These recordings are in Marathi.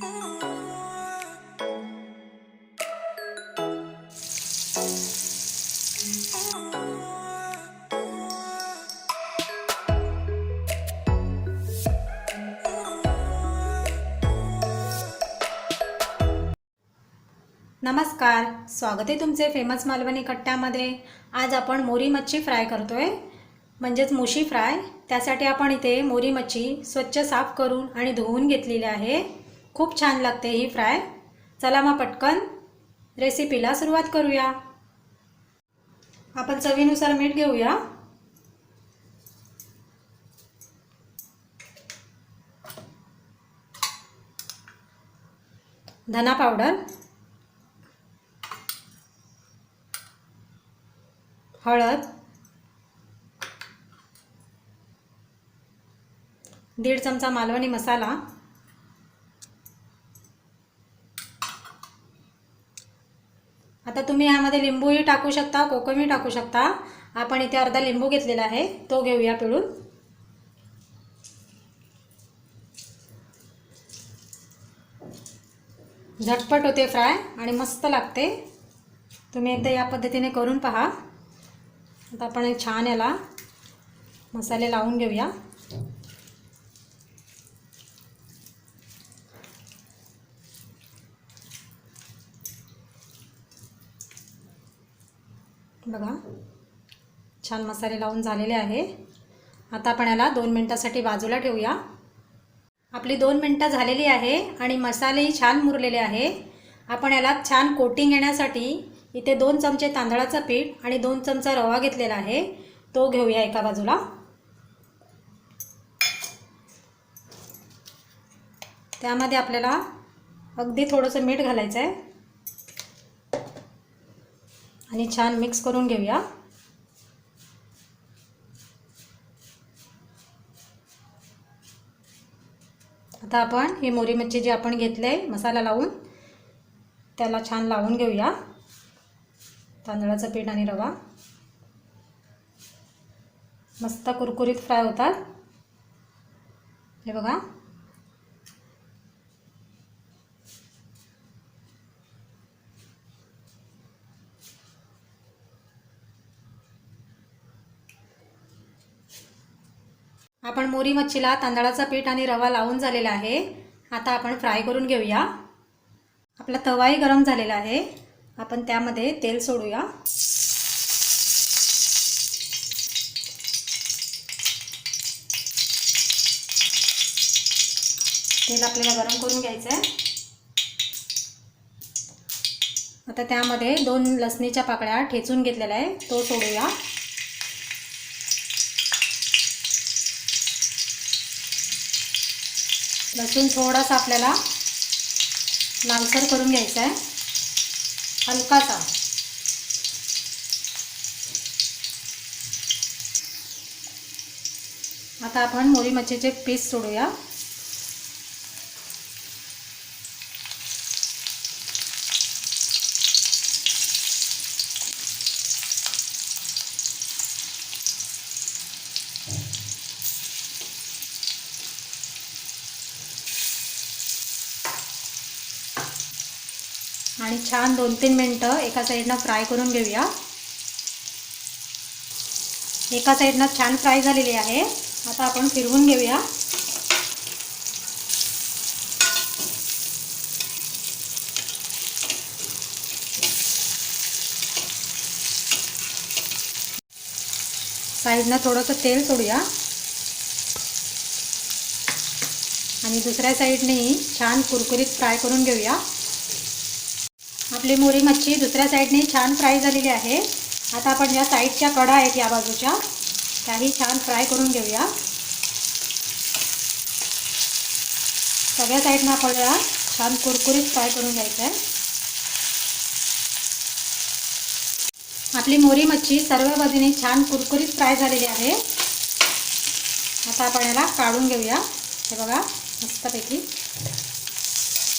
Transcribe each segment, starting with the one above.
नमस्कार, स्वागत आहे तुमचे फेमस मालवणी कट्ट्यामध्ये। आज आपण मोरी मच्छी फ्राय करतोय, म्हणजेच मुशी फ्राय। त्यासाठी आपण इथे मोरी मच्छी स्वच्छ साफ करून आणि धुवून घेतलेली आहे। खूप छान लागते ही फ्राय। चला मग पटकन रेसिपीला सुरुवात करूया। आपण चवीनुसार मीठ घेऊया, धना पावडर, हळद, 1.5 चमचा मालवणी मसाला, आता तुम्ही यामध्ये लिंबूही टाकू शकता, कोकमही टाकू शकता। आपण इथे अर्धा लिंबू घेतलेला आहे, तो घेऊया पिळून। झटपट होते फ्राय आणि मस्त लागते। तुम्ही एकदा या पद्धतीने करून पहा। आता आपण छान याला मसाले लावून घेऊया। बघा, छान मसाले लावून झालेले आहे। आता आपण याला 2 मिनिटांसाठी बाजूला ठेवूया। आपली 2 मिनिटं झालेली आहे आणि मसालेही छान मुरलेले आहे। आपण याला छान कोटिंग येण्यासाठी इथे 2 चमचे तांदळाचं पीठ आणि 2 चमचा रवा घेतलेला आहे, तो घेऊया एका बाजूला। त्यामध्ये आपल्याला अगदी थोडंसं मीठ घालायचं आहे आणि छान मिक्स करून घेऊया। आता आपण ही मोरी मच्छी जी आपण घेतले मसाला लावून, त्याला छान लावून घेऊया। तांदळाचं पीठ आणि रवा मस्त कुरकुरीत फ्राय होतात, हे बघा। आपण मोरी मच्छीला तांदळाचा पीठ आणि रवा लावून झालेला आहे। आता आपण फ्राय करून घेऊया। आपला तवाही गरम झालेला आहे, आपण त्यामध्ये तेल सोडूया। तेल आपल्याला गरम करून घ्यायचं आहे। आता त्यामध्ये 2 लसणीच्या पाकळ्या ठेचून घेतलेल्या आहे, तो सोडूया। लसूण थोडासा आपल्याला लालसर करून घ्यायचा आहे, हलकासा। आता आपण मोरी मच्छीचे पीस सोडूया। आणि छान 2-3 मिनिटं एका साईडनं फ्राय करून घेऊया। एका साईडनं छान फ्राय झालेली आहे। आता आपण फिरवून घेऊया। साईडनं थोडंसं तेल सोडूया आणि दुसऱ्या साईडनेही छान कुरकुरीत फ्राय करून घेऊया। आपली मोरी मच्छी दुसऱ्या साईडने छान फ्राय झालेली आहे। आता आपण ज्या साईडच्या कडा आहेत या बाजूच्या, त्याही छान फ्राय करून घेऊया। सगळ्या साईडनं आपल्याला छान कुरकुरीत फ्राय करून घ्यायचं आहे। आपली मोरी मच्छी सर्व बाजूने छान कुरकुरीत फ्राय झालेली आहे। आता आपण याला काढून घेऊया, हे बघा मस्तपैकी।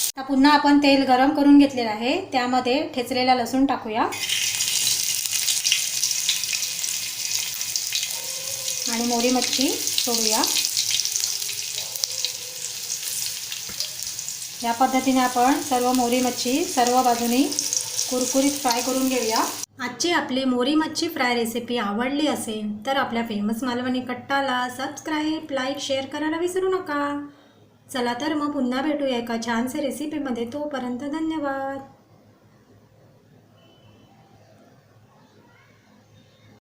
आता पुन्हा आपण तेल गरम करून घेतलेलं आहे, त्यामध्ये ठेचलेला लसूण टाकूया आणि मोरी मच्छी सोडूया। या पद्धतीने आपण सर्व मोरी मच्छी सर्व बाजूनी कुरकुरीत फ्राय करून घेऊया। आजची आपली मोरी मच्छी फ्राय रेसिपी आवडली असेल तर आपल्या फेमस मालवणी कट्टाला सबस्क्राईब, लाईक, शेअर करायला विसरू नका। चला तर मग पुन्हा भेटूया एका छानशा रेसिपीमध्ये। तोपर्यंत धन्यवाद।